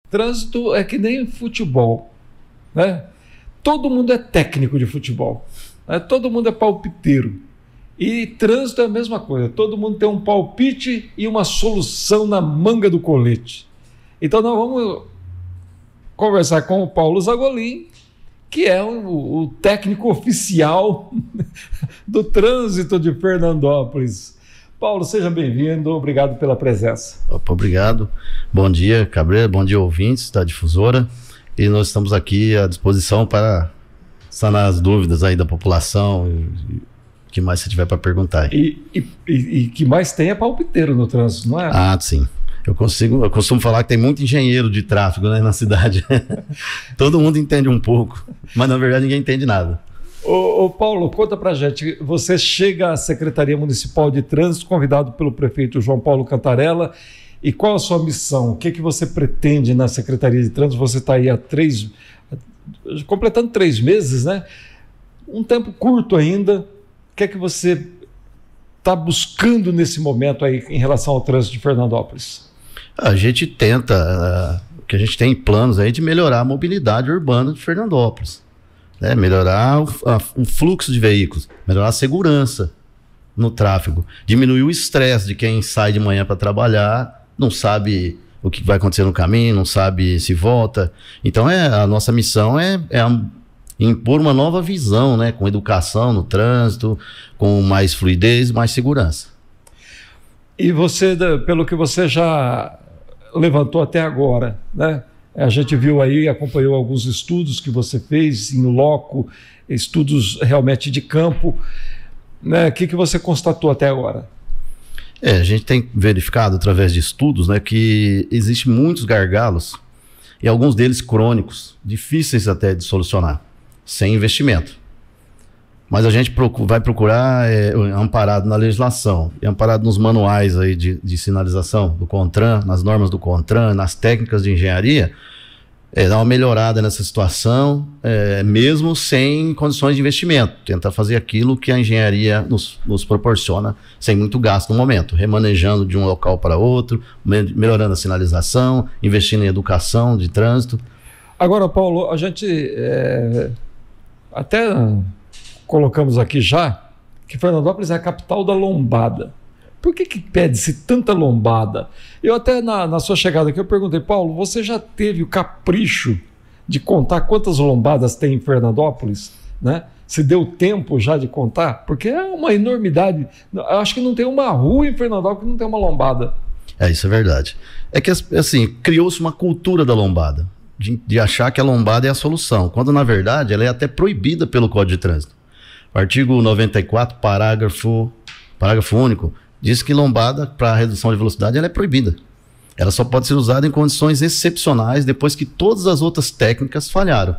Trânsito é que nem futebol, né? Todo mundo é técnico de futebol, né? Todo mundo é palpiteiro. E trânsito é a mesma coisa, todo mundo tem um palpite e uma solução na manga do colete. Então nós vamos conversar com o Paulo Zagolin, que é o técnico oficial do trânsito de Fernandópolis. Paulo, seja bem-vindo, obrigado pela presença. Opa, obrigado. Bom dia, Cabreira, bom dia, ouvintes da Difusora. E nós estamos aqui à disposição para sanar as dúvidas aí da população, o que mais você tiver para perguntar aí. E que mais tem é palpiteiro no trânsito, não é? Ah, sim. Eu costumo falar que tem muito engenheiro de tráfego, né, na cidade. Todo mundo entende um pouco, mas na verdade ninguém entende nada. Ô Paulo, conta pra gente, você chega à Secretaria Municipal de Trânsito, convidado pelo prefeito João Paulo Cantarella, e qual a sua missão? O que que você pretende na Secretaria de Trânsito? Você está aí completando 3 meses, né? Um tempo curto ainda. O que é que você está buscando nesse momento aí em relação ao trânsito de Fernandópolis? A gente tenta, o que a gente tem em planos aí de melhorar a mobilidade urbana de Fernandópolis. Né, melhorar o fluxo de veículos, melhorar a segurança no tráfego, diminuir o estresse de quem sai de manhã para trabalhar, não sabe o que vai acontecer no caminho, não sabe se volta. Então a nossa missão é impor uma nova visão, né, com educação no trânsito, com mais fluidez, mais segurança. E você, pelo que você já levantou até agora, né? A gente viu aí, acompanhou alguns estudos que você fez em loco, estudos realmente de campo, né? O que você constatou até agora? A gente tem verificado através de estudos, né, que existem muitos gargalos, e alguns deles crônicos, difíceis até de solucionar, sem investimento. Mas a gente vai procurar, amparado na legislação, e amparado nos manuais aí de sinalização do CONTRAN, nas normas do CONTRAN, nas técnicas de engenharia, dar uma melhorada nessa situação, mesmo sem condições de investimento. Tentar fazer aquilo que a engenharia nos proporciona, sem muito gasto no momento, remanejando de um local para outro, melhorando a sinalização, investindo em educação de trânsito. Agora, Paulo, a gente até colocamos aqui já que Fernandópolis é a capital da lombada. Por que pede-se tanta lombada? Eu até na sua chegada aqui eu perguntei, Paulo, você já teve o capricho de contar quantas lombadas tem em Fernandópolis, né? Se deu tempo já de contar? Porque é uma enormidade. Acho que não tem uma rua em Fernandópolis que não tem uma lombada. Isso é verdade. É que, assim, criou-se uma cultura da lombada, de achar que a lombada é a solução, quando na verdade ela é até proibida pelo Código de Trânsito. O artigo 94, parágrafo único, diz que lombada, para redução de velocidade, ela é proibida. Ela só pode ser usada em condições excepcionais, depois que todas as outras técnicas falharam.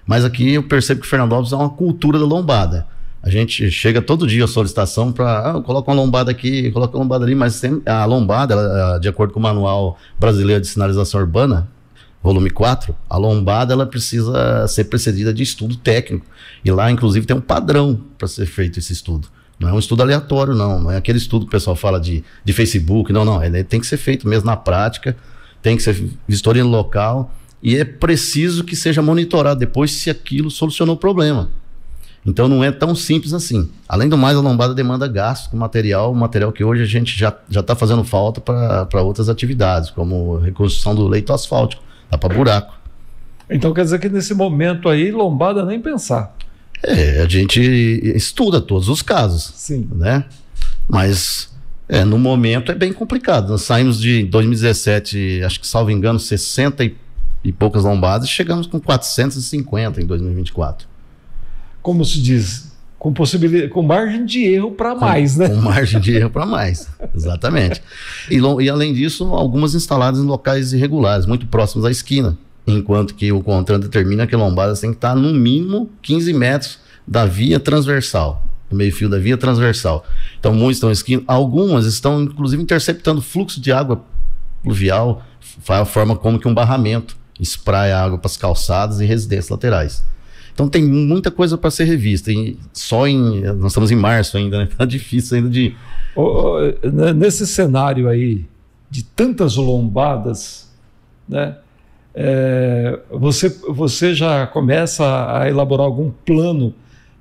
Mas aqui eu percebo que Fernandópolis é uma cultura da lombada. A gente chega todo dia a solicitação para, coloca uma lombada aqui, coloca uma lombada ali, mas a lombada, ela, de acordo com o Manual Brasileiro de Sinalização Urbana, volume 4, a lombada ela precisa ser precedida de estudo técnico. E lá, inclusive, tem um padrão para ser feito esse estudo. Não é um estudo aleatório, não é aquele estudo que o pessoal fala de Facebook, não. Ele tem que ser feito mesmo na prática, tem que ser vistoria no local, e é preciso que seja monitorado depois se aquilo solucionou o problema. Então não é tão simples assim. Além do mais, a lombada demanda gasto com material que hoje a gente já está fazendo falta para outras atividades, como reconstrução do leito asfáltico, dá para buraco. Então quer dizer que nesse momento aí, lombada nem pensar. A gente estuda todos os casos. Sim. Né? Mas no momento é bem complicado. Nós saímos de 2017, acho que salvo engano, 60 e poucas lombadas, e chegamos com 450 em 2024. Como se diz, com margem de erro para mais, né? Com margem de erro para mais, exatamente. E além disso, algumas instaladas em locais irregulares, muito próximos à esquina. Enquanto que o CONTRAN determina que lombadas tem que estar no mínimo 15 metros da via transversal, do meio-fio da via transversal. Então muitos estão em esquina, algumas estão inclusive interceptando fluxo de água pluvial, a forma como que um barramento espraia água para as calçadas e residências laterais. Então tem muita coisa para ser revista, e nós estamos em março ainda, né? Tá difícil ainda de... Nesse cenário aí de tantas lombadas, né? você já começa a elaborar algum plano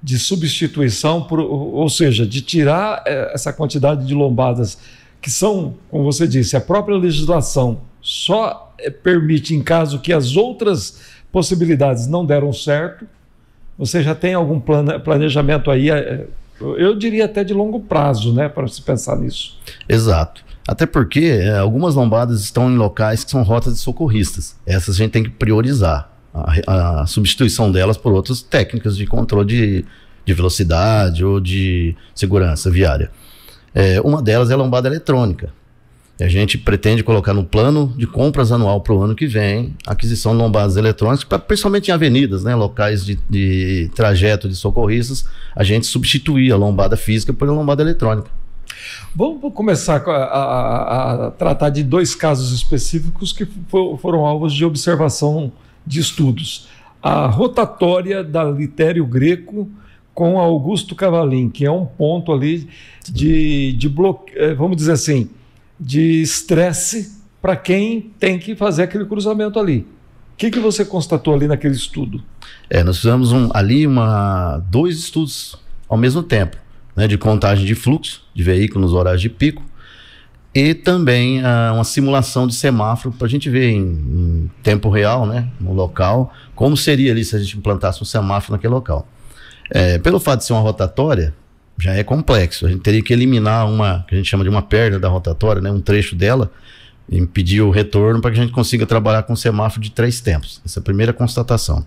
de substituição, ou seja, de tirar essa quantidade de lombadas que são, como você disse, a própria legislação só permite em caso que as outras possibilidades não deram certo. Você já tem algum planejamento aí, eu diria até de longo prazo, né, para se pensar nisso? Exato. Até porque algumas lombadas estão em locais que são rotas de socorristas. Essas a gente tem que priorizar a substituição delas por outras técnicas de controle de velocidade ou de segurança viária. Uma delas é a lombada eletrônica. A gente pretende colocar no plano de compras anual para o ano que vem a aquisição de lombadas eletrônicas, principalmente em avenidas, né, locais de trajeto de socorristas, a gente substituir a lombada física por a lombada eletrônica. Vamos começar a tratar de 2 casos específicos que foram alvos de observação de estudos. A rotatória da Litério Greco com Augusto Cavalim, que é um ponto ali de vamos dizer assim, de estresse para quem tem que fazer aquele cruzamento ali. O que você constatou ali naquele estudo? Nós fizemos ali 2 estudos ao mesmo tempo, né, de contagem de fluxo de veículos nos horários de pico e também uma simulação de semáforo para a gente ver em tempo real, né, no local, como seria ali se a gente implantasse um semáforo naquele local. Pelo fato de ser uma rotatória, já é complexo. A gente teria que eliminar que a gente chama de uma perna da rotatória, né, um trecho dela, e impedir o retorno para que a gente consiga trabalhar com um semáforo de 3 tempos. Essa é a primeira constatação.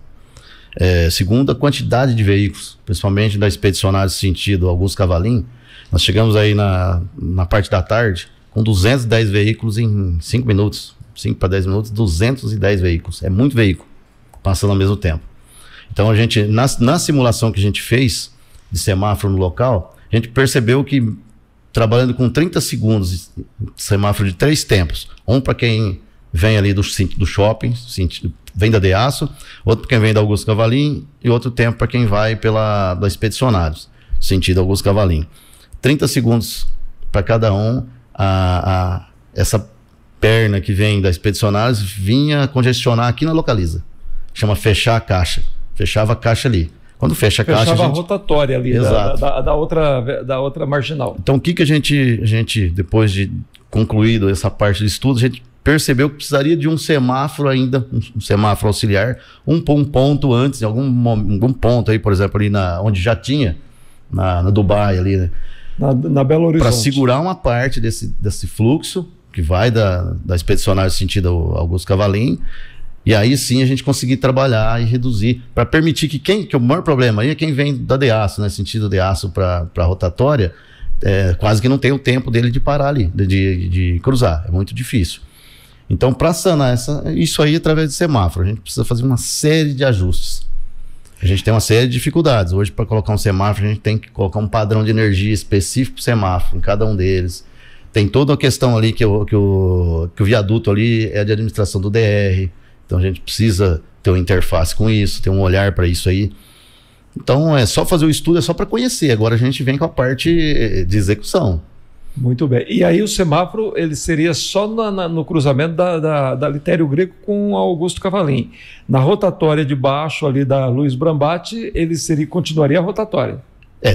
Segundo, a quantidade de veículos, principalmente da expedicionária sentido Augusto Cavalim, nós chegamos aí na parte da tarde com 210 veículos em 5 minutos, 5 para 10 minutos, 210 veículos. É muito veículo passando ao mesmo tempo. Então a gente, na simulação que a gente fez de semáforo no local, a gente percebeu que trabalhando com 30 segundos de semáforo de 3 tempos, um para quem vem ali do shopping, vem da DEASO, outro para quem vem da Augusto Cavalim e outro tempo para quem vai da Expedicionários, sentido Augusto Cavalim. 30 segundos para cada um, essa perna que vem da Expedicionários vinha congestionar aqui na localiza. Chama fechar a caixa. Fechava a caixa ali. Quando fecha a caixa... Fechava a rotatória ali da outra marginal. Então o que a gente, depois de concluído essa parte do estudo, a gente percebeu que precisaria de um semáforo ainda, um semáforo auxiliar, um ponto antes, em algum ponto aí, por exemplo, ali onde já tinha, na Dubai ali, né? Na Belo Horizonte. Para segurar uma parte desse fluxo, que vai da expedicionária sentido Augusto Cavalim, e aí sim a gente conseguir trabalhar e reduzir, para permitir que o maior problema aí é quem vem da DEASO, né, sentido DEASO para a rotatória, quase que não tem o tempo dele de parar ali, de cruzar, é muito difícil. Então, para sanar isso aí através de semáforo, a gente precisa fazer uma série de ajustes. A gente tem uma série de dificuldades. Hoje, para colocar um semáforo, a gente tem que colocar um padrão de energia específico para o semáforo, em cada um deles. Tem toda a questão ali que o viaduto ali é de administração do DR, então a gente precisa ter uma interface com isso, ter um olhar para isso aí. Então, é só fazer o estudo, é só para conhecer. Agora a gente vem com a parte de execução. Muito bem. E aí o semáforo ele seria só no cruzamento da Litério Greco com Augusto Cavalim. Na rotatória de baixo ali da Luiz Brambati, ele continuaria a rotatória.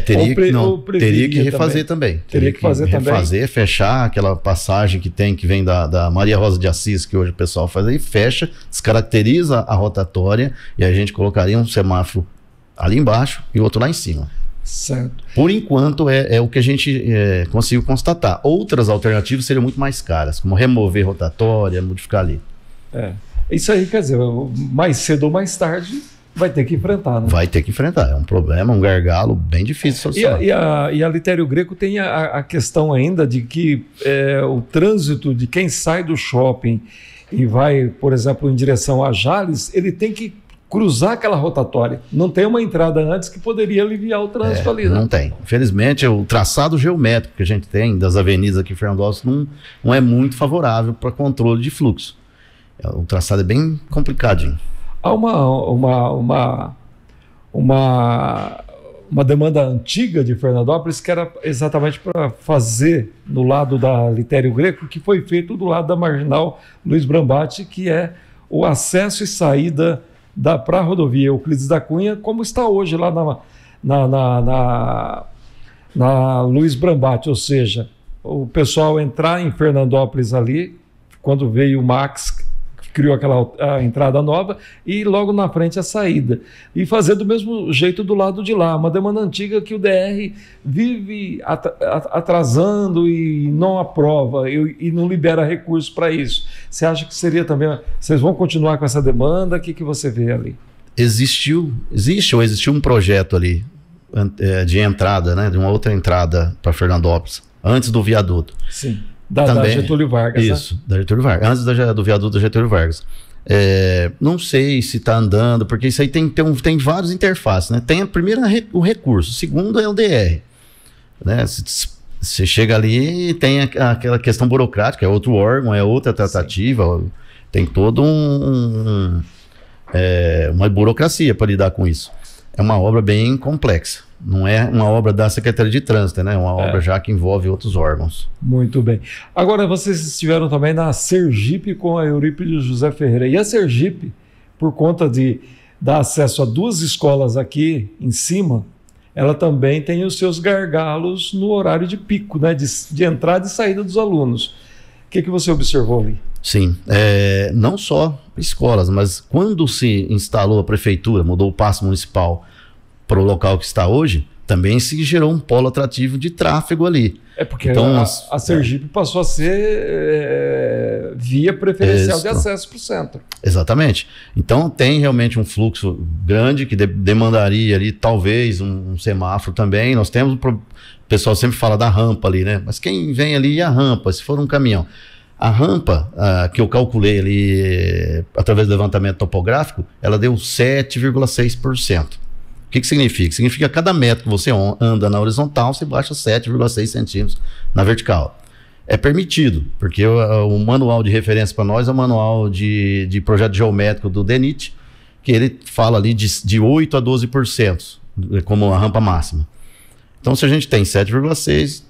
Teria que refazer também. Teria que fazer também. Refazer, fechar aquela passagem que vem da Maria Rosa de Assis, que hoje o pessoal faz aí, fecha, descaracteriza a rotatória e a gente colocaria um semáforo ali embaixo e outro lá em cima. Certo. Por enquanto é o que a gente conseguiu constatar. Outras alternativas seriam muito mais caras, como remover rotatória, modificar ali. Isso aí quer dizer, mais cedo ou mais tarde vai ter que enfrentar, né? Vai ter que enfrentar, é um problema, um gargalo bem difícil de solucionar. E a Litério Greco tem a questão ainda de que o trânsito de quem sai do shopping e vai, por exemplo, em direção a Jales, ele tem que cruzar aquela rotatória. Não tem uma entrada antes que poderia aliviar o trânsito ali, né? Não tem. Infelizmente, o traçado geométrico que a gente tem das avenidas aqui em Fernando Alves não é muito favorável para controle de fluxo. O traçado é bem complicadinho. Há uma demanda antiga de Fernandópolis que era exatamente para fazer no lado da Litério Greco, que foi feito do lado da marginal Luiz Brambati, que é o acesso e saída para a rodovia Euclides da Cunha, como está hoje lá na Luiz Brambati, ou seja, o pessoal entrar em Fernandópolis ali, quando veio o Max, que criou a entrada nova, e logo na frente a saída. E fazer do mesmo jeito do lado de lá, uma demanda antiga que o DR vive atrasando e não aprova e não libera recursos para isso. Você acha que seria também... Vocês vão continuar com essa demanda? O que você vê ali? Existe um projeto ali de entrada, né, de uma outra entrada para Fernandópolis, antes do viaduto. Sim, da Getúlio Vargas. Isso, né? Da Getúlio Vargas, antes do viaduto da Getúlio Vargas. Não sei se está andando, porque isso aí tem várias interfaces, né? Tem a primeira o recurso, o segundo é o DR. Né? Você chega ali e tem aquela questão burocrática, é outro órgão, é outra tratativa, sim, tem todo uma burocracia para lidar com isso. É uma obra bem complexa. Não é uma obra da Secretaria de Trânsito, né? É uma obra já que envolve outros órgãos. Muito bem. Agora, vocês estiveram também na Sergipe com a Eurípides José Ferreira. E a Sergipe, por conta de dar acesso a 2 escolas aqui em cima, ela também tem os seus gargalos no horário de pico, né? De entrada e saída dos alunos. O que você observou ali? Sim, não só escolas, mas quando se instalou a prefeitura, mudou o passo municipal para o local que está hoje, também se gerou um polo atrativo de tráfego ali. Porque então, a Sergipe passou a ser via preferencial de acesso para o centro. Exatamente. Então tem realmente um fluxo grande que demandaria ali talvez um semáforo também. Nós temos, o pessoal sempre fala da rampa ali, né? Mas quem vem ali é a rampa, se for um caminhão. A rampa que eu calculei ali através do levantamento topográfico, ela deu 7,6%. O que significa? Significa que a cada metro que você anda na horizontal, você baixa 7,6 centímetros na vertical. É permitido, porque o manual de referência para nós é o manual de projeto geométrico do DENIT, que ele fala ali de 8 a 12% como a rampa máxima. Então, se a gente tem 7,6,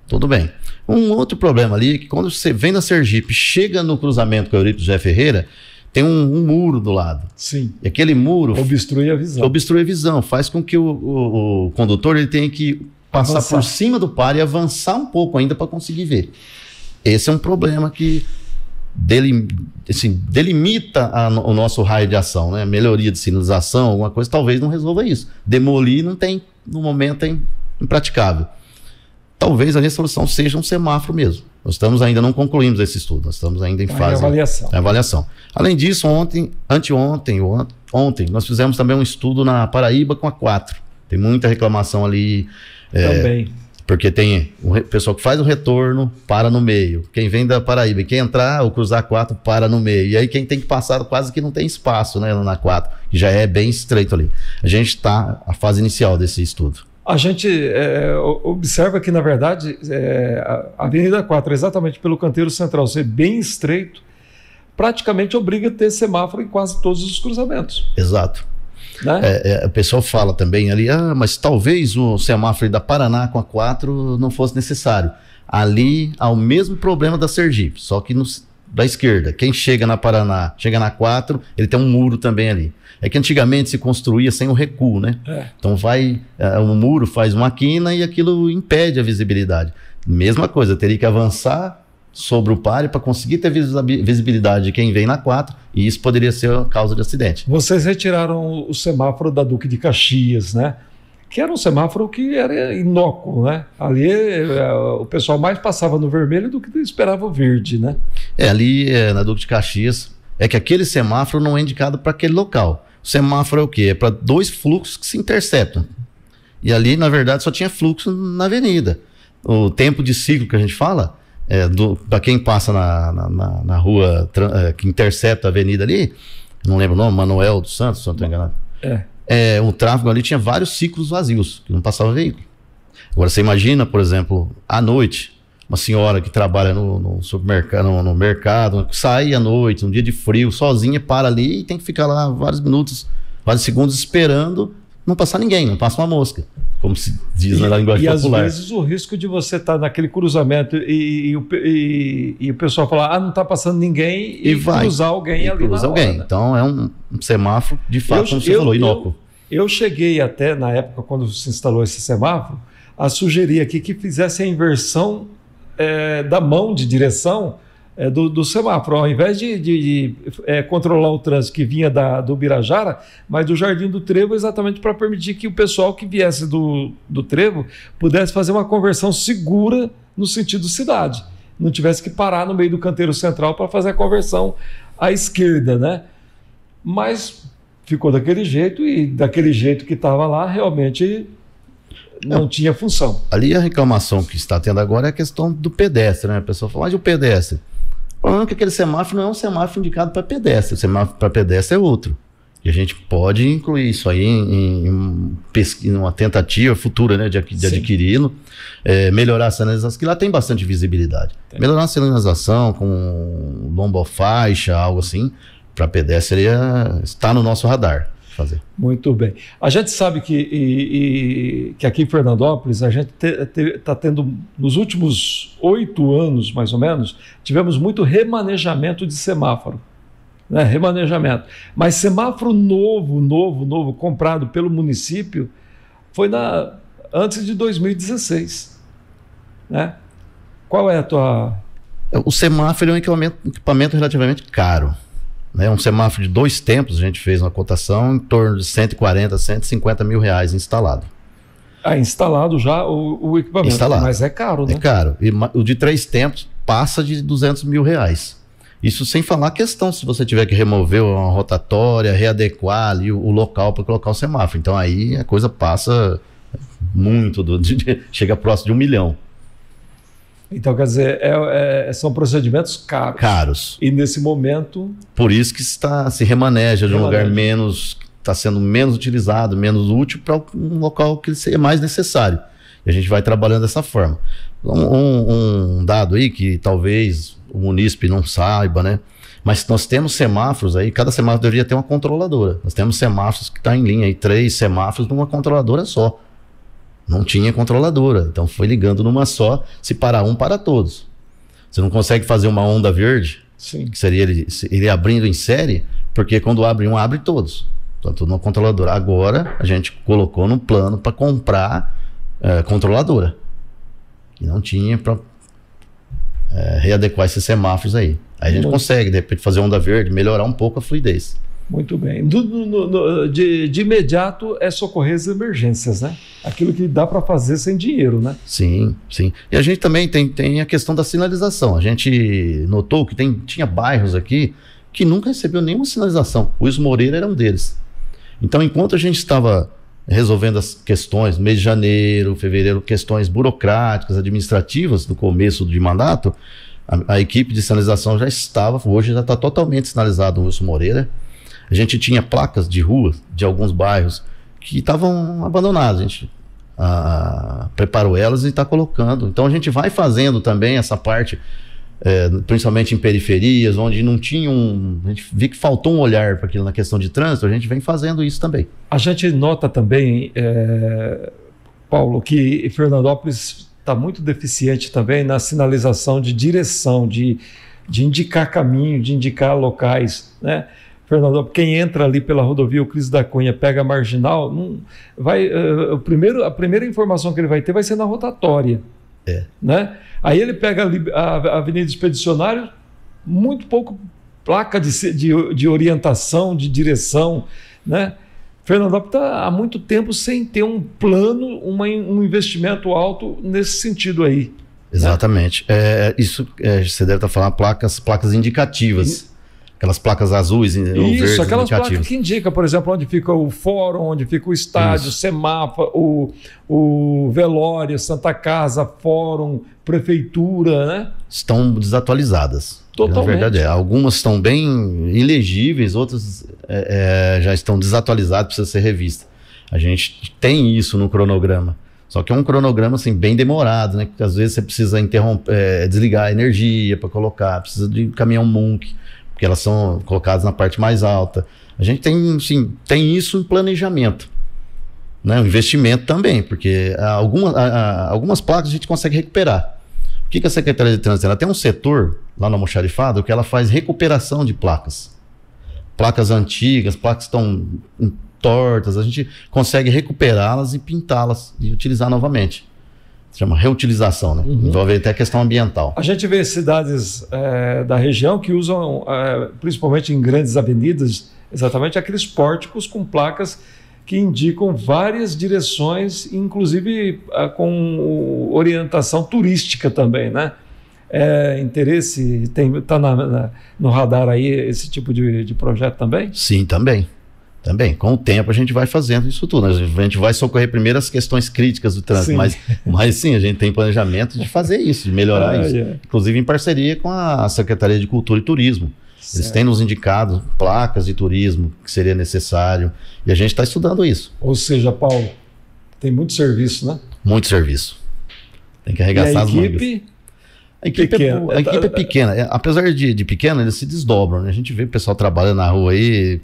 tudo bem. Um outro problema ali é que quando você vem na Sergipe, chega no cruzamento com a Eurípides José Ferreira, tem um muro do lado. Sim. E aquele muro... Obstrui a visão. Obstrui a visão. Faz com que o condutor ele tenha que passar por cima do par e avançar um pouco ainda para conseguir ver. Esse é um problema que delimita o nosso raio de ação, né? Melhoria de sinalização, alguma coisa, talvez não resolva isso. Demolir não tem, no momento é impraticável. Talvez a resolução seja um semáforo mesmo. Nós não concluímos esse estudo, nós estamos ainda em fase de avaliação. Além disso, ontem, nós fizemos também um estudo na Paraíba com a 4. Tem muita reclamação ali. Também. Porque tem o pessoal que faz o retorno, para no meio. Quem vem da Paraíba e quem entrar ou cruzar a 4, para no meio. E aí quem tem que passar quase que não tem espaço, né, na 4, que já é bem estreito ali. A gente está na fase inicial desse estudo. A gente observa que, na verdade, a Avenida 4, exatamente pelo canteiro central ser bem estreito, praticamente obriga a ter semáforo em quase todos os cruzamentos. Exato. Né? O pessoal fala também ali, mas talvez o semáforo da Paraná com a 4 não fosse necessário. Ali há o mesmo problema da Sergipe, só que da esquerda. Quem chega na Paraná, chega na 4, ele tem um muro também ali. É que antigamente se construía sem o recuo, né? Então o muro faz uma quina e aquilo impede a visibilidade. Mesma coisa, teria que avançar sobre o páreo para conseguir ter visibilidade de quem vem na 4, e isso poderia ser a causa de acidente. Vocês retiraram o semáforo da Duque de Caxias, né? Que era um semáforo que era inócuo, né? Ali o pessoal mais passava no vermelho do que esperava o verde, né? Ali na Duque de Caxias, é que aquele semáforo não é indicado para aquele local. O semáforo é o quê? É para 2 fluxos que se interceptam. E ali, na verdade, só tinha fluxo na avenida. O tempo de ciclo que a gente fala, para quem passa na rua que intercepta a avenida ali, não lembro o nome, Manuel dos Santos, se não estou enganado. O tráfego ali tinha vários ciclos vazios, que não passava veículo. Agora, você imagina, por exemplo, à noite, uma senhora que trabalha no supermercado, no mercado, sai à noite, num dia de frio, sozinha, para ali e tem que ficar lá vários minutos, vários segundos esperando não passar ninguém, não passa uma mosca, como se diz na linguagem popular. E às vezes o risco de você estar naquele cruzamento e o pessoal falar, não está passando ninguém e cruzar alguém ali na hora. Né? Então é um semáforo, de fato, como você falou, inócuo. Eu cheguei até, na época, quando se instalou esse semáforo, a sugerir aqui que fizesse a inversão da mão de direção do semáforo, ao invés de controlar o trânsito que vinha do Birajara, mas do Jardim do Trevo, exatamente para permitir que o pessoal que viesse do Trevo pudesse fazer uma conversão segura no sentido cidade, não tivesse que parar no meio do canteiro central para fazer a conversão à esquerda, né? Mas ficou daquele jeito, e daquele jeito que estava lá, realmente não tinha função. Ali a reclamação que está tendo agora é a questão do pedestre, né? A pessoa fala, mas o pedestre? Falando que aquele semáforo não é um semáforo indicado para pedestre, o semáforo para pedestre é outro. E a gente pode incluir isso aí em uma tentativa futura, né, de adquiri-lo, melhorar a sinalização, que lá tem bastante visibilidade. Melhorar a sinalização com lombofaixa, algo assim, para pedestre está no nosso radar. Fazer. Muito bem. A gente sabe que aqui em Fernandópolis, a gente está tendo, nos últimos 8 anos, mais ou menos, tivemos muito remanejamento de semáforo. Né? Remanejamento. Mas semáforo novo, comprado pelo município, foi antes de 2016. Né? Qual é a tua... O semáforo é um equipamento relativamente caro. Um semáforo de 2 tempos, a gente fez uma cotação em torno de 140, 150 mil reais instalado. Instalado já o equipamento, instalado. Mas é caro, né? É caro. E o de 3 tempos passa de 200 mil reais. Isso sem falar a questão se você tiver que remover uma rotatória, readequar ali o local para colocar o semáforo. Então aí a coisa passa muito, chega próximo de 1 milhão. Então, quer dizer, são procedimentos caros. E nesse momento... Por isso que se remaneja de um lugar está sendo menos utilizado, menos útil, para um local que seja mais necessário. E a gente vai trabalhando dessa forma. Um dado aí que talvez o munícipe não saiba, né? Mas nós temos semáforos aí, cada semáforo deveria ter uma controladora. Nós temos semáforos que estão em linha aí, 3 semáforos numa controladora só. Não tinha controladora, então foi ligando numa só, se parar um, para todos. Você não consegue fazer uma onda verde, sim, que seria ele abrindo em série, porque quando abre um, abre todos. Então tudo na controladora. Agora a gente colocou no plano para comprar controladora. E não tinha para readequar esses semáforos aí. Aí a gente consegue, de repente, fazer onda verde, melhorar um pouco a fluidez. Muito bem. De imediato é socorrer as emergências, né? Aquilo que dá para fazer sem dinheiro, né? Sim, sim. E a gente também tem a questão da sinalização. A gente notou que tinha bairros aqui que nunca recebeu nenhuma sinalização. O Wilson Moreira era um deles. Então, enquanto a gente estava resolvendo as questões, mês de janeiro, fevereiro, questões burocráticas, administrativas do começo de mandato, a equipe de sinalização hoje já está totalmente sinalizado no Wilson Moreira. A gente tinha placas de rua de alguns bairros que estavam abandonadas. A gente preparou elas e está colocando. Então a gente vai fazendo também essa parte, principalmente em periferias, onde não tinha a gente viu que faltou um olhar para aquilo na questão de trânsito, a gente vem fazendo isso também. A gente nota também, Paulo, que Fernandópolis está muito deficiente também na sinalização de direção, de indicar caminho, de indicar locais, né? Fernando, quem entra ali pela rodovia Euclides da Cunha, pega a marginal, a primeira informação que ele vai ter vai ser na rotatória. Né? Aí ele pega a Avenida Expedicionário, muito pouco placa de orientação, de direção. Né? Fernandópolis está há muito tempo sem ter um plano, um investimento alto nesse sentido aí. Exatamente. Né? Você deve estar falando placas indicativas. Aquelas placas azuis ou verdes. Isso, aquelas placas que indicam, por exemplo, onde fica o fórum, onde fica o estádio, o semáforo, o velório, Santa Casa, fórum, prefeitura, né? Estão desatualizadas. Totalmente. Na verdade, algumas estão bem ilegíveis, outras já estão desatualizadas, precisa ser revista. A gente tem isso no cronograma. Só que é um cronograma assim, bem demorado, né? Porque às vezes você precisa desligar a energia para colocar, precisa de caminhão Munk, porque elas são colocadas na parte mais alta. A gente tem isso em planejamento. né? O investimento também, porque algumas placas a gente consegue recuperar. O que a Secretaria de Trânsito? Ela tem um setor lá no Almoxarifado que ela faz recuperação de placas. Placas antigas, placas que estão tortas, a gente consegue recuperá-las e pintá-las e utilizar novamente. Se chama reutilização, né? Envolve até a questão ambiental. A gente vê cidades da região que usam, principalmente em grandes avenidas, exatamente aqueles pórticos com placas que indicam várias direções, inclusive com orientação turística também, né? Interesse, está no radar aí esse tipo de projeto também? Sim, também. Com o tempo a gente vai fazendo isso tudo. A gente vai socorrer primeiro as questões críticas do trânsito, mas sim, a gente tem planejamento de fazer isso, de melhorar isso. Inclusive em parceria com a Secretaria de Cultura e Turismo. Certo. Eles têm nos indicado placas de turismo que seria necessário e a gente está estudando isso. Ou seja, Paulo, tem muito serviço, né? Muito serviço. Tem que arregaçar as mangas. A equipe é pequena. Apesar de pequena, eles se desdobram, né? A gente vê o pessoal trabalhando na rua aí,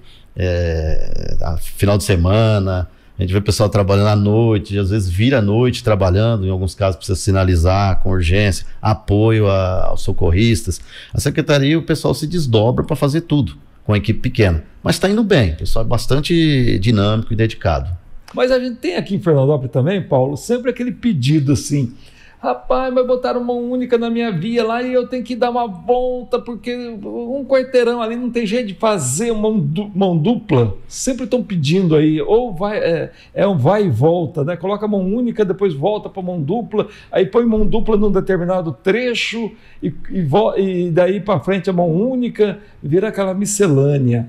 final de semana, a gente vê o pessoal trabalhando à noite, às vezes vira à noite trabalhando, em alguns casos precisa sinalizar com urgência, apoio aos socorristas. A secretaria, o pessoal se desdobra para fazer tudo, com a equipe pequena. Mas está indo bem, o pessoal é bastante dinâmico e dedicado. Mas a gente tem aqui em Fernandópolis também, Paulo, sempre aquele pedido assim: rapaz, mas botaram mão única na minha via lá e eu tenho que dar uma volta porque um quarteirão ali não tem jeito de fazer mão dupla. Sempre estão pedindo aí, ou um vai e volta, né? Coloca mão única, depois volta para mão dupla, aí põe mão dupla num determinado trecho e daí para frente a mão única, vira aquela miscelânea.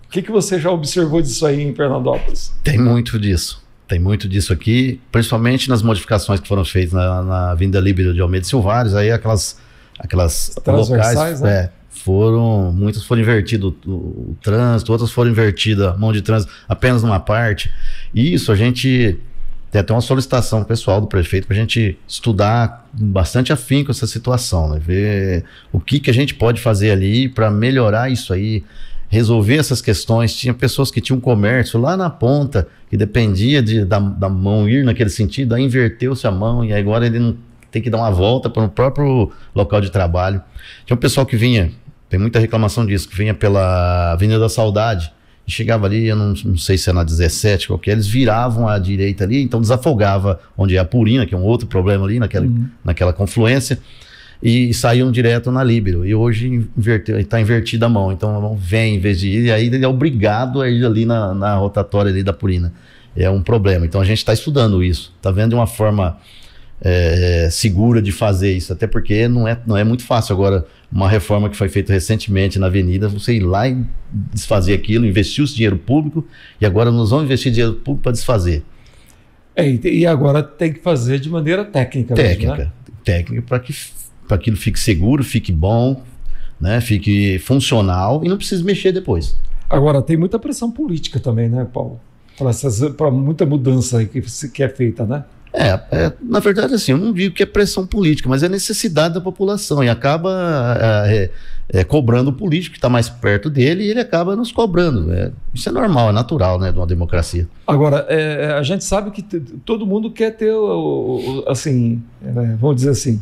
O que você já observou disso aí em Fernandópolis? Tem muito disso. Tem muito disso aqui, principalmente nas modificações que foram feitas na Avenida Líbero de Almeida e Silvares, aí aquelas locais, né? Muitas foram invertido o trânsito, outras foram invertida a mão de trânsito apenas numa parte. E isso a gente tem até uma solicitação pessoal do prefeito para a gente estudar bastante afinco essa situação, né? Ver o que a gente pode fazer ali para melhorar isso aí, resolver essas questões. Tinha pessoas que tinham comércio lá na ponta, que dependia da mão ir naquele sentido, aí inverteu-se a mão e agora ele não tem que dar uma volta para o próprio local de trabalho. Tinha um pessoal que vinha, tem muita reclamação disso, que vinha pela Avenida da Saudade e chegava ali, eu não sei se é na 17 qualquer, eles viravam à direita ali, então desafogava onde é a Purina, que é um outro problema ali naquela confluência, e saíam direto na Líbero. E hoje está invertida a mão. Então a mão vem em vez de ir, e aí ele é obrigado a ir ali na rotatória ali da Purina. É um problema. Então a gente está estudando isso. Está vendo de uma forma segura de fazer isso. Até porque não é muito fácil agora, uma reforma que foi feita recentemente na avenida, você ir lá e desfazer aquilo, investir o dinheiro público, e agora nós vamos investir dinheiro público para desfazer. E agora tem que fazer de maneira técnica. Técnica para que aquilo fique seguro, fique bom, né, fique funcional e não precise mexer depois. Agora, tem muita pressão política também, né, Paulo? Para muita mudança aí que é feita, né? Na verdade, assim, eu não digo que é pressão política, mas é necessidade da população e acaba cobrando o político que está mais perto dele e ele acaba nos cobrando. Isso é normal, é natural, né, de uma democracia. Agora, a gente sabe que todo mundo quer ter, assim, vamos dizer assim,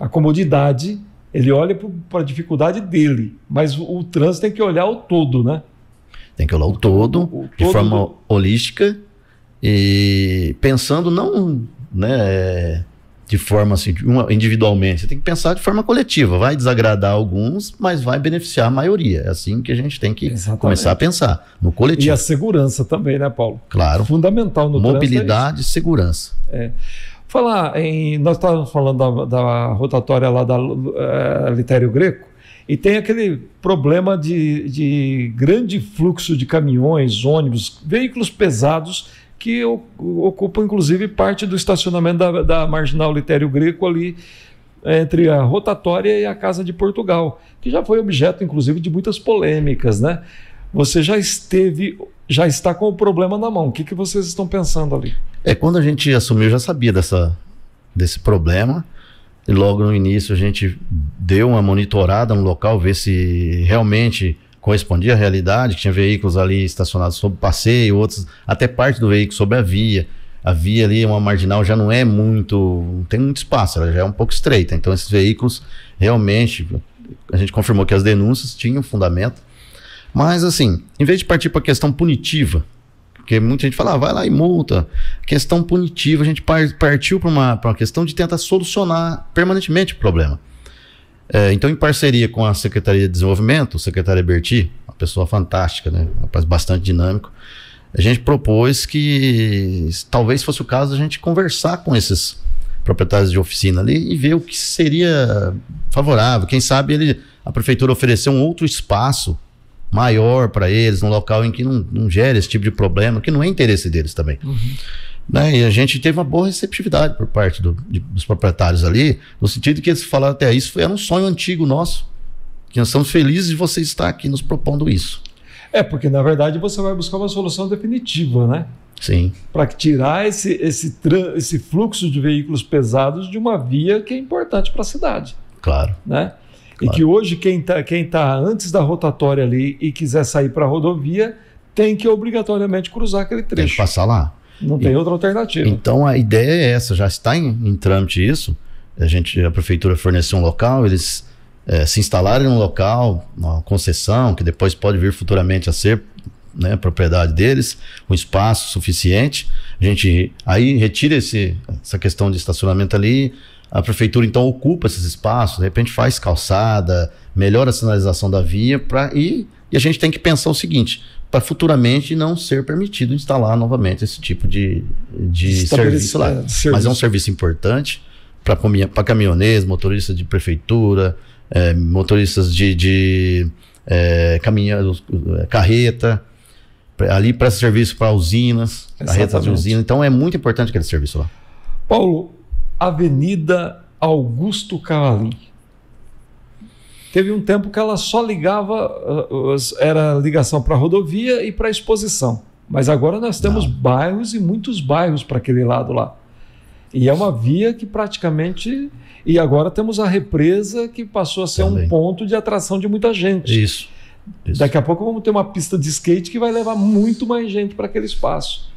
a comodidade, ele olha para a dificuldade dele, mas o trânsito tem que olhar o todo, né? Tem que olhar o todo, de forma holística e pensando não, né, de forma assim, individualmente. Você tem que pensar de forma coletiva. Vai desagradar alguns, mas vai beneficiar a maioria. É assim que a gente tem que começar a pensar, no coletivo. E a segurança também, né, Paulo? Claro. Fundamental no trânsito. Mobilidade e segurança. Nós estávamos falando da rotatória lá da Litério Greco, e tem aquele problema de grande fluxo de caminhões, ônibus, veículos pesados que ocupam inclusive parte do estacionamento da Marginal Litério Greco ali entre a rotatória e a Casa de Portugal, que já foi objeto inclusive de muitas polêmicas, né? Você já está com o problema na mão. O que vocês estão pensando ali? Quando a gente assumiu, eu já sabia desse problema. E logo no início a gente deu uma monitorada no local, ver se realmente correspondia à realidade, que tinha veículos ali estacionados sob passeio, outros até parte do veículo sobre a via. a via ali, uma marginal, já não é muito, não tem muito espaço, ela já é um pouco estreita. Então esses veículos, realmente, a gente confirmou que as denúncias tinham fundamento. Mas assim, em vez de partir para a questão punitiva, porque muita gente fala, vai lá e multa, questão punitiva, a gente partiu para uma questão de tentar solucionar permanentemente o problema. Então, em parceria com a Secretaria de Desenvolvimento, o secretário Berti, uma pessoa fantástica, né? Um rapaz bastante dinâmico, a gente propôs que talvez fosse o caso de a gente conversar com esses proprietários de oficina ali e ver o que seria favorável. Quem sabe a prefeitura oferecer um outro espaço maior para eles, num local em que não gere esse tipo de problema, que não é interesse deles também. Né? E a gente teve uma boa receptividade por parte dos proprietários ali, no sentido que eles falaram até isso, era um sonho antigo nosso, que nós estamos felizes de você estar aqui nos propondo isso. Porque na verdade você vai buscar uma solução definitiva, né? Sim. Para tirar esse fluxo de veículos pesados de uma via que é importante para a cidade. Claro. Né? Claro. E que hoje quem tá antes da rotatória ali e quiser sair para a rodovia tem que obrigatoriamente cruzar aquele trecho. Tem que passar lá. Não tem outra alternativa. Então a ideia é essa, já está em trâmite isso. A prefeitura forneceu um local, eles se instalarem no local, uma concessão, que depois pode vir futuramente a ser, né, propriedade deles, um espaço suficiente. A gente aí retira essa questão de estacionamento ali. A prefeitura então ocupa esses espaços, de repente faz calçada, melhora a sinalização da via e a gente tem que pensar o seguinte, para futuramente não ser permitido instalar novamente esse tipo de serviço lá. Mas é um serviço importante para caminhoneiros, motoristas de prefeitura, motoristas de carreta, ali presta serviço para usinas, carretas de usina. Então é muito importante aquele serviço lá. Paulo, Avenida Augusto Cavalim. Teve um tempo que ela só ligava, era ligação para a rodovia e para a exposição. Mas agora nós temos bairros e muitos bairros para aquele lado lá. E é uma via que praticamente... E agora temos a represa que passou a ser um ponto de atração de muita gente. Isso. Daqui a pouco vamos ter uma pista de skate que vai levar muito mais gente para aquele espaço.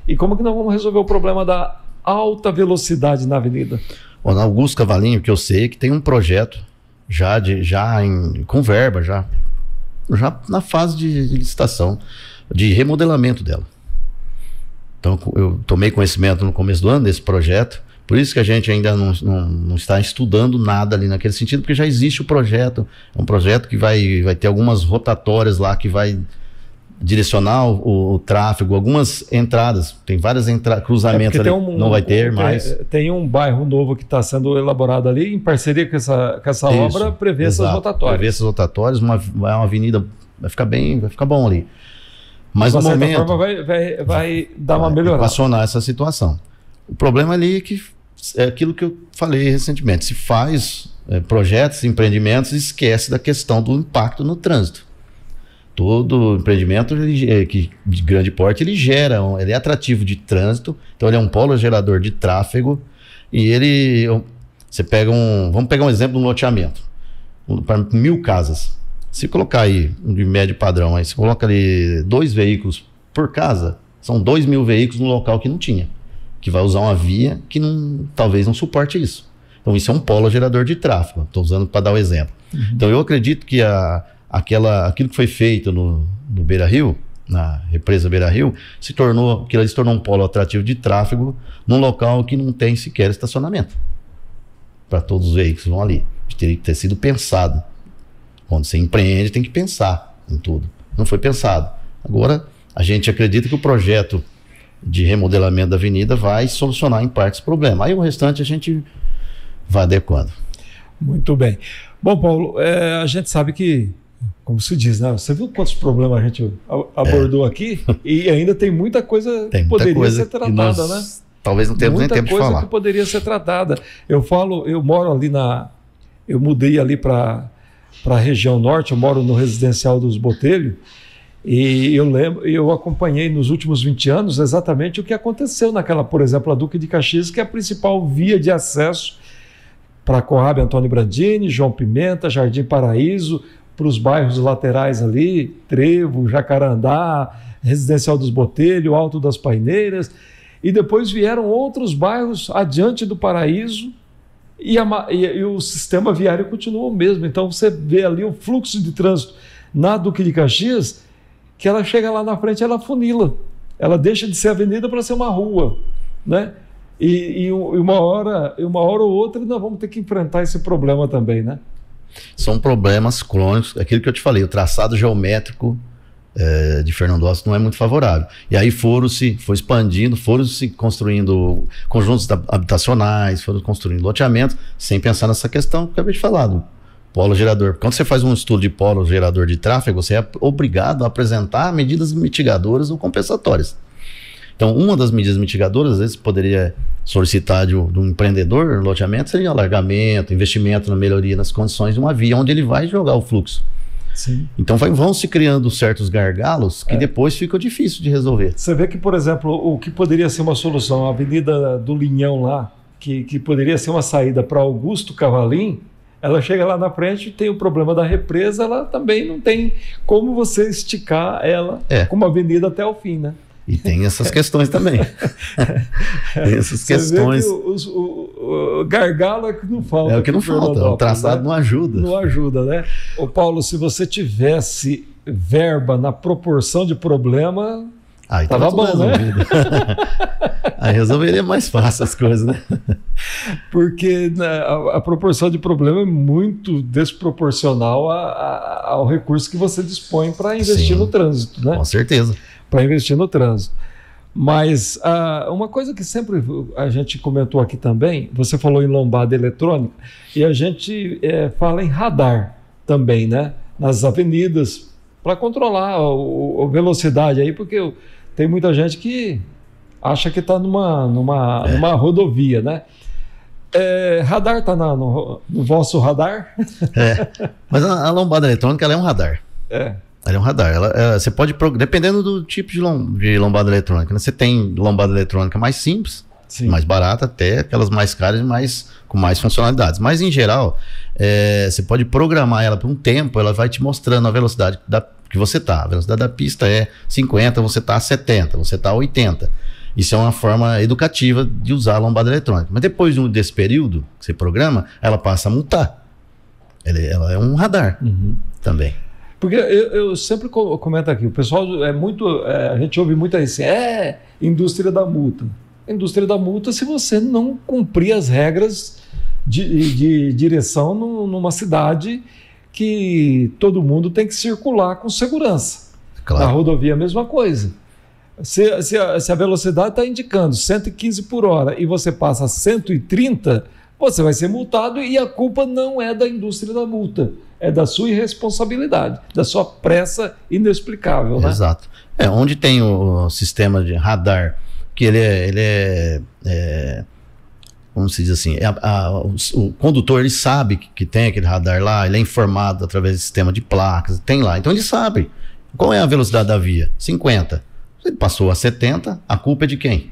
E como que nós vamos resolver o problema da alta velocidade na avenida? Na Augusto Cavalinho, que eu sei que tem um projeto com verba, já na fase de licitação, de remodelamento dela. Então eu tomei conhecimento no começo do ano desse projeto, por isso que a gente ainda não está estudando nada ali naquele sentido, porque já existe o projeto, é um projeto que vai ter algumas rotatórias lá, que vai direcionar o tráfego, algumas entradas, tem várias cruzamentos ali, não vai ter mais. Tem um bairro novo que está sendo elaborado ali, em parceria com essa obra, prevê essas rotatórias. Prevê essas rotatórias, uma avenida, vai ficar bom ali. Mas no momento vai dar uma melhorada. Equacionar essa situação. O problema ali é aquilo que eu falei recentemente, se faz projetos, empreendimentos, esquece da questão do impacto no trânsito. Todo empreendimento de grande porte, ele é atrativo de trânsito, então ele é um polo gerador de tráfego, e vamos pegar um exemplo de um loteamento, para 1.000 casas, se colocar aí, de médio padrão, aí você coloca ali 2 veículos por casa, são 2.000 veículos no local que não tinha, que vai usar uma via que talvez não suporte isso. Então isso é um polo gerador de tráfego, estou usando para dar o exemplo. Então eu acredito que aquilo que foi feito no Beira-Rio, na represa Beira-Rio, se tornou um polo atrativo de tráfego num local que não tem sequer estacionamento para todos os veículos que vão ali. Teria que ter sido pensado. Quando você empreende, tem que pensar em tudo. Não foi pensado. Agora, a gente acredita que o projeto de remodelamento da avenida vai solucionar em parte esse problema. Aí o restante a gente vai adequando. Muito bem. Bom, Paulo, a gente sabe que, como se diz, né? Você viu quantos problemas a gente abordou aqui? E ainda tem muita coisa que poderia ser tratada, né? Talvez não tenhamos nem tempo de falar. Muita coisa que poderia ser tratada. Eu moro ali eu mudei ali para a região norte, eu moro no residencial dos Botelho, e eu acompanhei nos últimos 20 anos exatamente o que aconteceu por exemplo, a Duque de Caxias, que é a principal via de acesso para Coab Antônio Brandini, João Pimenta, Jardim Paraíso, para os bairros laterais ali, Trevo, Jacarandá, Residencial dos Botelho, Alto das Paineiras. E depois vieram outros bairros adiante do Paraíso e o sistema viário continuou o mesmo. Então você vê ali o fluxo de trânsito na Duque de Caxias, que ela chega lá na frente, ela funila. Ela deixa de ser avenida para ser uma rua, né? E uma hora ou outra nós vamos ter que enfrentar esse problema também, né? São problemas crônicos, aquilo que eu te falei, o traçado geométrico de Fernando Ossos não é muito favorável. E aí foi expandindo, foram-se construindo conjuntos habitacionais, foram construindo loteamentos, sem pensar nessa questão que eu acabei de falar, do polo gerador. Quando você faz um estudo de polo gerador de tráfego, você é obrigado a apresentar medidas mitigadoras ou compensatórias. Então, uma das medidas mitigadoras, às vezes, poderia solicitar de um empreendedor loteamento, seria alargamento, investimento na melhoria nas condições de uma via, onde ele vai jogar o fluxo. Sim. Então vão se criando certos gargalos que depois ficam difíceis de resolver. Você vê que, por exemplo, o que poderia ser uma solução, a Avenida do Linhão lá, que poderia ser uma saída para Augusto Cavalim, ela chega lá na frente, tem o problema da represa, ela também não tem como você esticar ela como avenida até o fim, né? E tem essas questões também. Tem essas questões. O gargalo é que não falta. É o que não falta. O traçado não ajuda. Não ajuda, né? Ô Paulo, se você tivesse verba na proporção de problema, aí tava bom, resolvido, né? Aí resolveria mais fácil as coisas, né? Porque a proporção de problema é muito desproporcional ao recurso que você dispõe para investir no trânsito, né? Com certeza. Para investir no trânsito. Mas uma coisa que sempre a gente comentou aqui também, você falou em lombada eletrônica, e a gente fala em radar também, né? Nas avenidas, para controlar a velocidade aí, porque tem muita gente que acha que está numa rodovia, né? Radar está no vosso radar? Mas a lombada eletrônica, ela é um radar. Ela é um radar. Você pode, dependendo do tipo de lombada eletrônica, né? Você tem lombada eletrônica mais simples, sim, mais barata, até aquelas mais caras, com mais funcionalidades. Mas, em geral, você pode programar ela por um tempo, ela vai te mostrando a velocidade que você está. A velocidade da pista é 50, você está a 70, você está a 80. Isso é uma forma educativa de usar a lombada eletrônica. Mas depois desse período que você programa, ela passa a multar. Ela é um radar também. Porque eu sempre comento aqui, o pessoal a gente ouve muito isso, indústria da multa. Indústria da multa se você não cumprir as regras de direção numa cidade que todo mundo tem que circular com segurança. Claro. Na rodovia a mesma coisa. Se a velocidade está indicando 115 por hora e você passa a 130, você vai ser multado e a culpa não é da indústria da multa. É da sua irresponsabilidade, da sua pressa inexplicável, né? Exato. Onde tem o sistema de radar, que como se diz assim, o condutor ele sabe que tem aquele radar lá, ele é informado através do sistema de placas, tem lá. Então ele sabe qual é a velocidade da via, 50. Ele passou a 70, a culpa é de quem?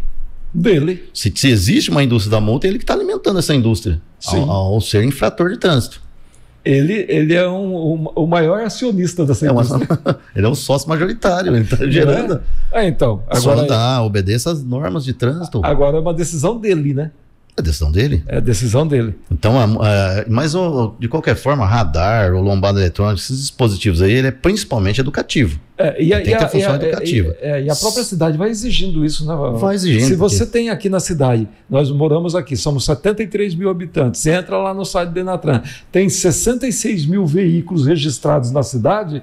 Dele. Se existe uma indústria da multa, ele que está alimentando essa indústria, ao ser infrator de trânsito. Ele é o maior acionista dessa indústria. Ele é um sócio majoritário, ele está gerando. Então. Agora obedeça às normas de trânsito. Agora é uma decisão dele, né? É decisão dele? É decisão dele. Então, mas de qualquer forma, radar ou lombada eletrônica, esses dispositivos aí, ele é principalmente educativo. Tem que ter função educativa. E a própria cidade vai exigindo isso, né? Vai exigindo. Se você tem aqui na cidade, nós moramos aqui, somos 73 mil habitantes, você entra lá no site do Denatran, tem 66 mil veículos registrados na cidade,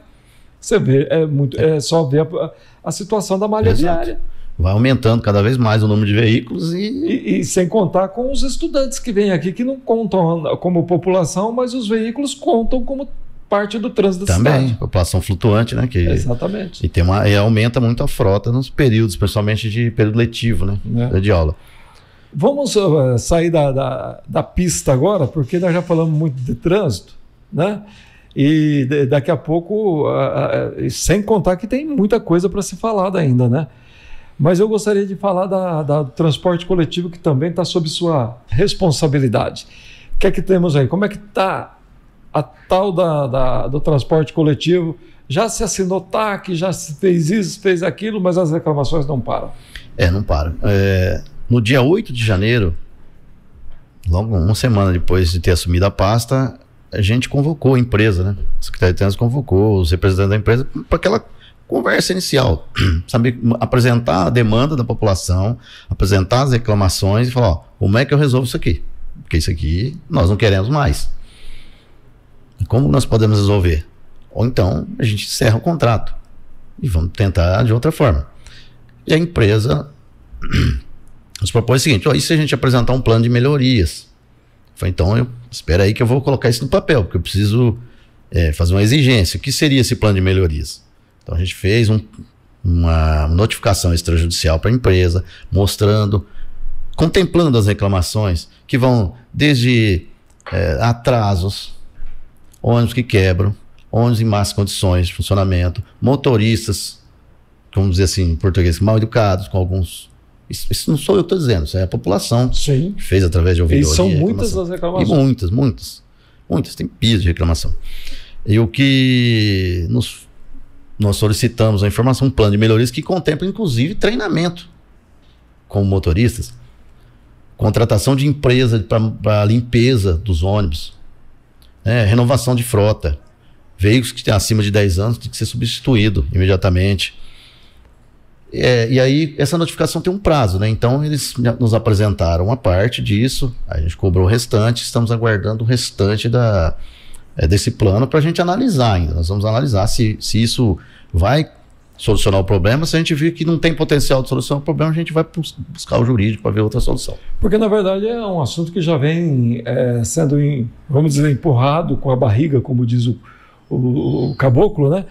você vê, é só ver a situação da malha viária. Vai aumentando cada vez mais o número de veículos e sem contar com os estudantes que vêm aqui, que não contam como população, mas os veículos contam como parte do trânsito da cidade. Também, população flutuante, né? Exatamente. E aumenta muito a frota nos períodos, principalmente de período letivo, né? De aula. Vamos sair da pista agora, porque nós já falamos muito de trânsito, né? E daqui a pouco, sem contar que tem muita coisa para ser falada ainda, né? Mas eu gostaria de falar do transporte coletivo, que também está sob sua responsabilidade. O que é que temos aí? Como é que está a tal do transporte coletivo já se assinou TAC, já se fez isso, fez aquilo, mas as reclamações não param. Não param. No dia 8 de janeiro, logo uma semana depois de ter assumido a pasta, a gente convocou a empresa, né? A Secretaria de Trânsito convocou os representantes da empresa para aquela conversa inicial, saber apresentar a demanda da população, apresentar as reclamações e falar, ó, como é que eu resolvo isso aqui? Porque isso aqui nós não queremos mais. Como nós podemos resolver? Ou então a gente encerra o contrato e vamos tentar de outra forma. E a empresa nos propõe o seguinte, ó, e se a gente apresentar um plano de melhorias? Falei, então espera aí que eu vou colocar isso no papel, porque eu preciso fazer uma exigência. O que seria esse plano de melhorias? Então a gente fez uma notificação extrajudicial para a empresa, mostrando, contemplando as reclamações que vão desde atrasos, ônibus que quebram, ônibus em más condições de funcionamento, motoristas, vamos dizer assim em português, mal educados, com alguns... Isso não sou eu que estou dizendo, isso é a população. Sim. Que fez através de ouvidoria. E são muitas as reclamações. E muitas, tem piso de reclamação. E o que nós solicitamos a informação, um plano de melhorias que contempla inclusive treinamento com motoristas, contratação de empresa para limpeza dos ônibus, renovação de frota, veículos que têm acima de 10 anos tem que ser substituído imediatamente. E aí essa notificação tem um prazo, né? Então eles nos apresentaram uma parte disso, a gente cobrou o restante, estamos aguardando o restante desse plano para a gente analisar ainda. Nós vamos analisar se isso vai solucionar o problema. Se a gente vir que não tem potencial de solucionar o problema, a gente vai buscar o jurídico para ver outra solução. Porque na verdade é um assunto que já vem sendo, vamos dizer, empurrado com a barriga, como diz o caboclo, né?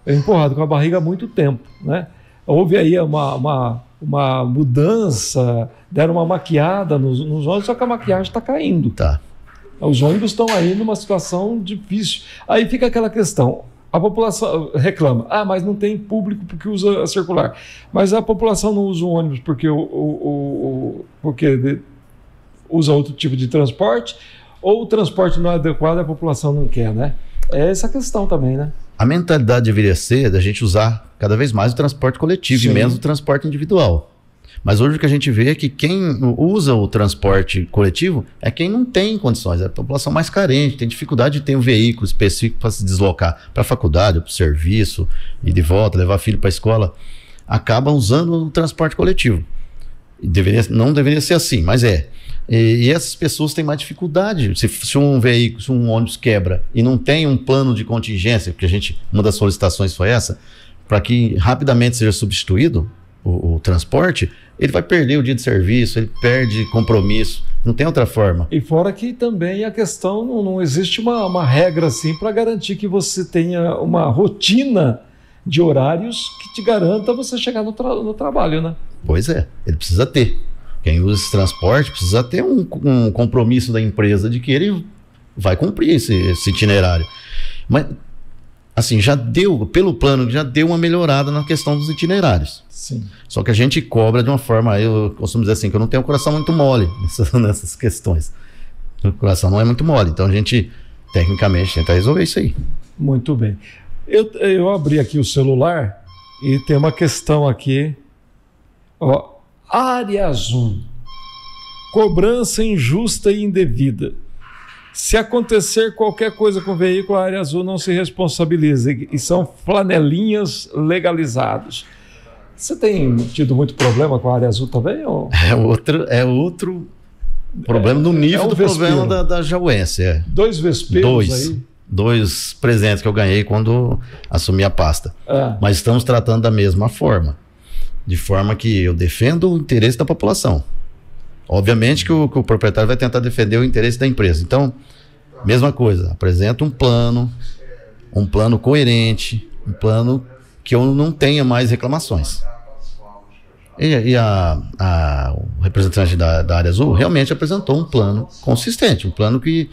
Empurrado com a barriga há muito tempo, né? Houve aí uma mudança, deram uma maquiada nos ônibus, só que a maquiagem está caindo. Tá. Os ônibus estão aí numa situação difícil. Aí fica aquela questão, a população reclama, mas não tem público porque usa a circular. Mas a população não usa o ônibus porque usa outro tipo de transporte, ou o transporte não é adequado e a população não quer, né? É essa questão também, né? A mentalidade deveria ser da gente usar cada vez mais o transporte coletivo. Sim. E menos o transporte individual. Mas hoje o que a gente vê é que quem usa o transporte coletivo é quem não tem condições, é a população mais carente, tem dificuldade de ter um veículo específico para se deslocar para a faculdade, para o serviço, ir de volta, levar filho para a escola, acaba usando o transporte coletivo. E não deveria ser assim, mas é. E essas pessoas têm mais dificuldade. Se um veículo, se um ônibus quebra e não tem um plano de contingência, porque uma das solicitações foi essa, para que rapidamente seja substituído o transporte, ele vai perder o dia de serviço, ele perde compromisso, não tem outra forma. E fora que também a questão, não existe uma regra assim para garantir que você tenha uma rotina de horários que te garanta você chegar no trabalho, né? Pois é, ele precisa ter. Quem usa esse transporte precisa ter um compromisso da empresa de que ele vai cumprir esse itinerário. Mas, assim, já deu, pelo plano, já deu uma melhorada na questão dos itinerários. Sim. Só que a gente cobra de uma forma, eu costumo dizer assim, que eu não tenho um coração muito mole nessas questões. O coração não é muito mole, então a gente, tecnicamente, tenta resolver isso aí. Muito bem. Eu abri aqui o celular e tem uma questão aqui, ó. Área azul, cobrança injusta e indevida. Se acontecer qualquer coisa com o veículo, a área azul não se responsabiliza e são flanelinhas legalizados. Você tem tido muito problema com a área azul também? Ou? É outro problema no nível do problema da Jauense. 2 vesperos aí? 2 presentes que eu ganhei quando assumi a pasta. Mas estamos tratando da mesma forma. De forma que eu defendo o interesse da população. Obviamente que o proprietário vai tentar defender o interesse da empresa. Então, mesma coisa, apresenta um plano coerente, um plano que eu não tenha mais reclamações. E o representante da área azul realmente apresentou um plano consistente, um plano que,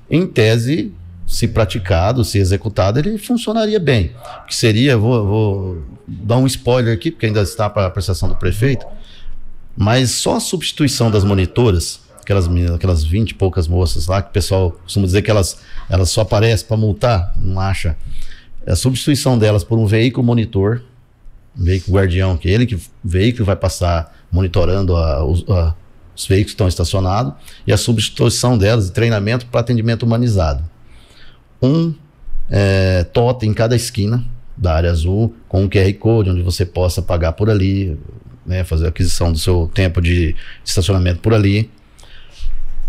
em tese, se praticado, se executado, ele funcionaria bem. Que seria, vou dar um spoiler aqui, porque ainda está para a apreciação do prefeito, mas só a substituição das monitoras, aquelas 20 e poucas moças lá, que o pessoal costuma dizer que elas só aparecem para multar, não acha. a substituição delas por um veículo monitor, um veículo guardião, o veículo vai passar monitorando os veículos que estão estacionados, e a substituição delas de treinamento para atendimento humanizado. Um totem em cada esquina da área azul, com um QR Code, onde você possa pagar por ali, né, fazer a aquisição do seu tempo de estacionamento por ali,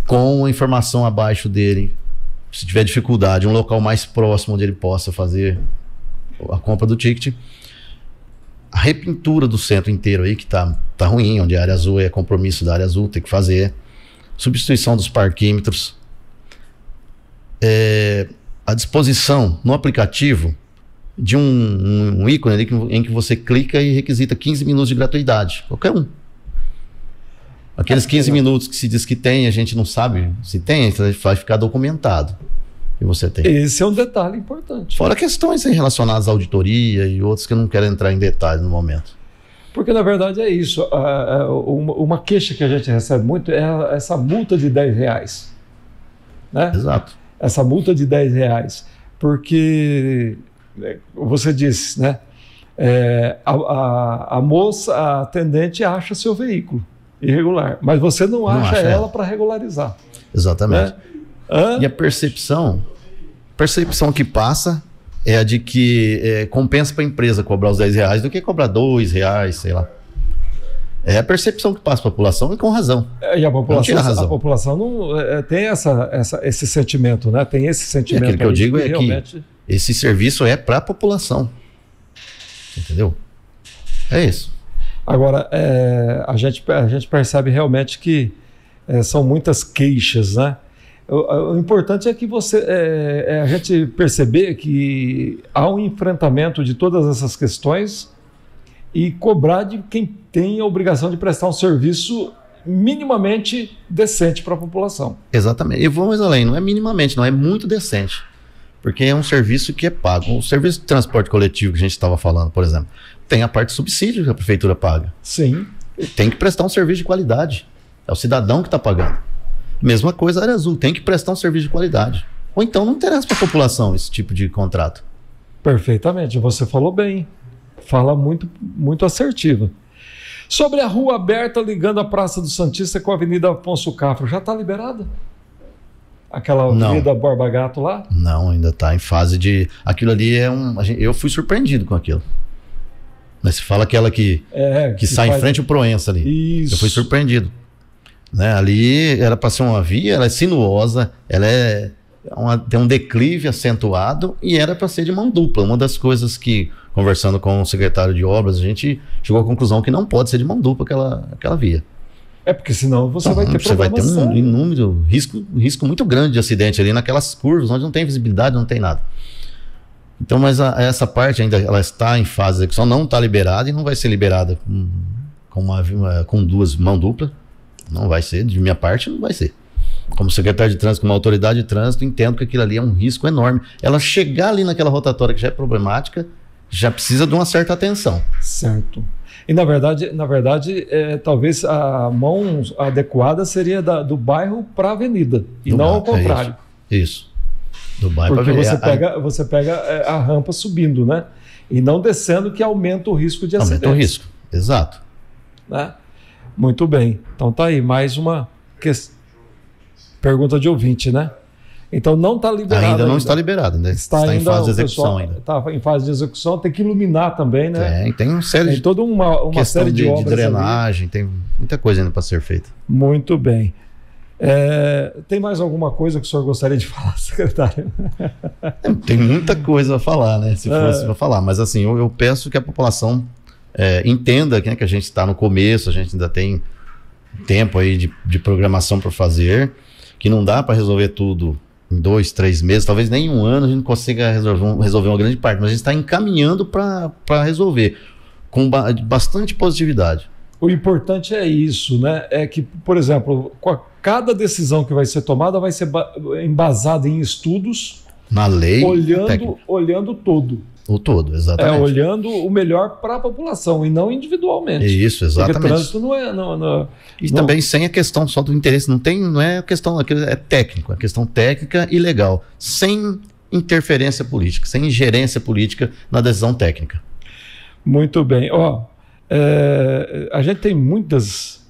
com informação abaixo dele, se tiver dificuldade, um local mais próximo onde ele possa fazer a compra do ticket. A repintura do centro inteiro aí, que tá ruim, onde a área azul é compromisso da área azul, tem que fazer. Substituição dos parquímetros. A disposição no aplicativo de um ícone ali em que você clica e requisita 15 minutos de gratuidade. Qualquer um. Aqueles 15 minutos que se diz que tem, a gente não sabe se tem, vai ficar documentado que você tem. Esse é um detalhe importante. Fora questões aí relacionadas à auditoria e outras que eu não quero entrar em detalhes no momento. Porque, na verdade, é isso. Uma queixa que a gente recebe muito é essa multa de R$10. Né? Exato. Essa multa de R$10. Porque, você disse, né? A moça, a atendente, acha seu veículo irregular, mas você não acha ela para regularizar. Exatamente. Né? E a percepção que passa é a de que compensa para a empresa cobrar os R$10 do que cobrar R$2, sei lá. É a percepção que passa para a população, e com razão. E a população não tem esse sentimento, né? Tem esse sentimento. Aquilo que eu digo realmente... que esse serviço é para a população. Entendeu? É isso. Agora, a gente percebe realmente que são muitas queixas, né? O importante é que a gente perceber que há um enfrentamento de todas essas questões e cobrar de quem tem a obrigação de prestar um serviço minimamente decente para a população. Exatamente. E vamos além, não é minimamente, não é muito decente. Porque é um serviço que é pago. O serviço de transporte coletivo que a gente estava falando, por exemplo, tem a parte de subsídio que a prefeitura paga. Sim. Tem que prestar um serviço de qualidade. É o cidadão que está pagando. Mesma coisa a área azul, tem que prestar um serviço de qualidade. Ou então não interessa para a população esse tipo de contrato. Perfeitamente, você falou bem. Fala muito, muito assertiva. Sobre a rua aberta ligando a Praça do Santista com a Avenida Afonso Cafro, já está liberada? Aquela Avenida Borba Gato lá? Não, ainda está em fase de... Aquilo ali eu fui surpreendido com aquilo. Mas se fala aquela que sai em frente ao Proença ali. Isso. Eu fui surpreendido. Né? Ali era para ser uma via, ela é sinuosa, ela tem um declive acentuado e era para ser de mão dupla. Uma das coisas que, conversando com o secretário de obras, a gente chegou à conclusão que não pode ser de mão dupla aquela via. Porque senão você vai ter você vai ter um inúmero, risco muito grande de acidente ali naquelas curvas onde não tem visibilidade, não tem nada. Então, mas essa parte ainda ela está em fase de execução, não está liberada e não vai ser liberada com duas mãos duplas. Não vai ser, de minha parte não vai ser. Como secretário de trânsito, como autoridade de trânsito, entendo que aquilo ali é um risco enorme. Ela chegar ali naquela rotatória que já é problemática, já precisa de uma certa atenção. Certo. E na verdade talvez a mão adequada seria do bairro para a avenida, e não ao contrário. Isso. Do bairro para a avenida. Você pega a rampa subindo, né? E não descendo, que aumenta o risco de acidente. Aumenta o risco, exato. Né? Muito bem. Então tá aí, mais uma pergunta de ouvinte, né? Então não está liberado. Ainda não está liberado, né? Está em fase de execução ainda. Está em fase de execução, tem que iluminar também, né? Tem uma série toda uma série de obras de drenagem, ali. Tem muita coisa ainda para ser feita. Muito bem. Tem mais alguma coisa que o senhor gostaria de falar, secretário? Tem muita coisa a falar, né? Se fosse para falar, mas assim, eu peço que a população entenda, né, que a gente está no começo, a gente ainda tem tempo aí de programação para fazer, que não dá para resolver tudo em 2, 3 meses, talvez nem um ano a gente consiga resolver uma grande parte, mas a gente está encaminhando para resolver com bastante positividade. O importante é isso, né? É que, por exemplo, cada decisão que vai ser tomada vai ser embasada em estudos, na lei, olhando todo. O todo, exatamente. Olhando o melhor para a população e não individualmente. Isso, exatamente. Porque trânsito não é... também sem a questão só do interesse, não é a questão, é técnico, a questão técnica e legal. Sem interferência política, sem ingerência política na decisão técnica. Muito bem. A gente tem muitas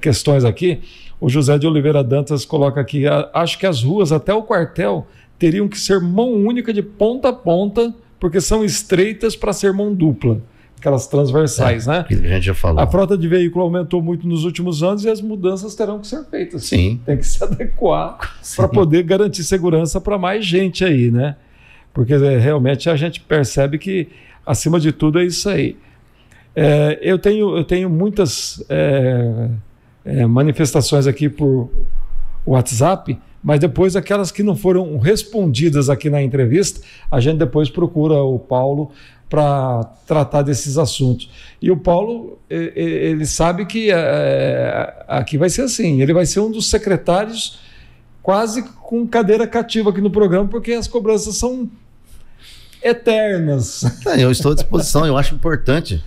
questões aqui. O José de Oliveira Dantas coloca aqui, acho que as ruas até o quartel teriam que ser mão única de ponta a ponta, porque são estreitas para ser mão dupla, aquelas transversais, né? Que a gente já falou. A frota de veículo aumentou muito nos últimos anos e as mudanças terão que ser feitas. Sim. Tem que se adequar para poder garantir segurança para mais gente aí, né? Porque realmente a gente percebe que, acima de tudo, é isso aí. Eu tenho muitas manifestações aqui por WhatsApp, mas depois aquelas que não foram respondidas aqui na entrevista, a gente depois procura o Paulo para tratar desses assuntos. E o Paulo, ele sabe que aqui vai ser assim, ele vai ser um dos secretários quase com cadeira cativa aqui no programa, porque as cobranças são eternas. Eu estou à disposição, eu acho importante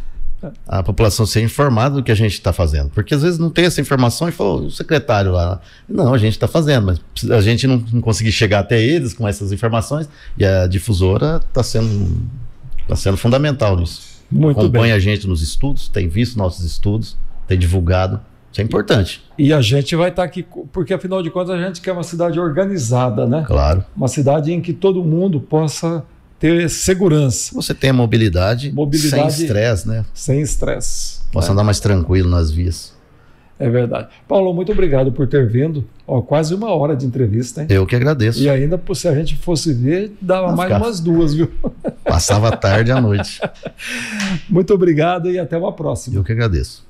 a população ser informada do que a gente está fazendo, porque às vezes não tem essa informação e falou, o secretário lá, não, a gente está fazendo, mas a gente não conseguir chegar até eles com essas informações, e a difusora está sendo fundamental nisso. Muito Acompanha bem. a gente nos estudos, tem visto nossos estudos, tem divulgado, isso é importante. E a gente vai estar aqui, porque afinal de contas a gente quer uma cidade organizada, né? Claro. Uma cidade em que todo mundo possa ter segurança. Você tem a mobilidade sem estresse, né? Sem estresse. Possa andar mais tranquilo nas vias. É verdade. Paulo, muito obrigado por ter vindo. Quase 1 hora de entrevista, hein? Eu que agradeço. E ainda, se a gente fosse ver, dava mais umas 2, viu? Passava a tarde e a noite. Muito obrigado e até uma próxima. Eu que agradeço.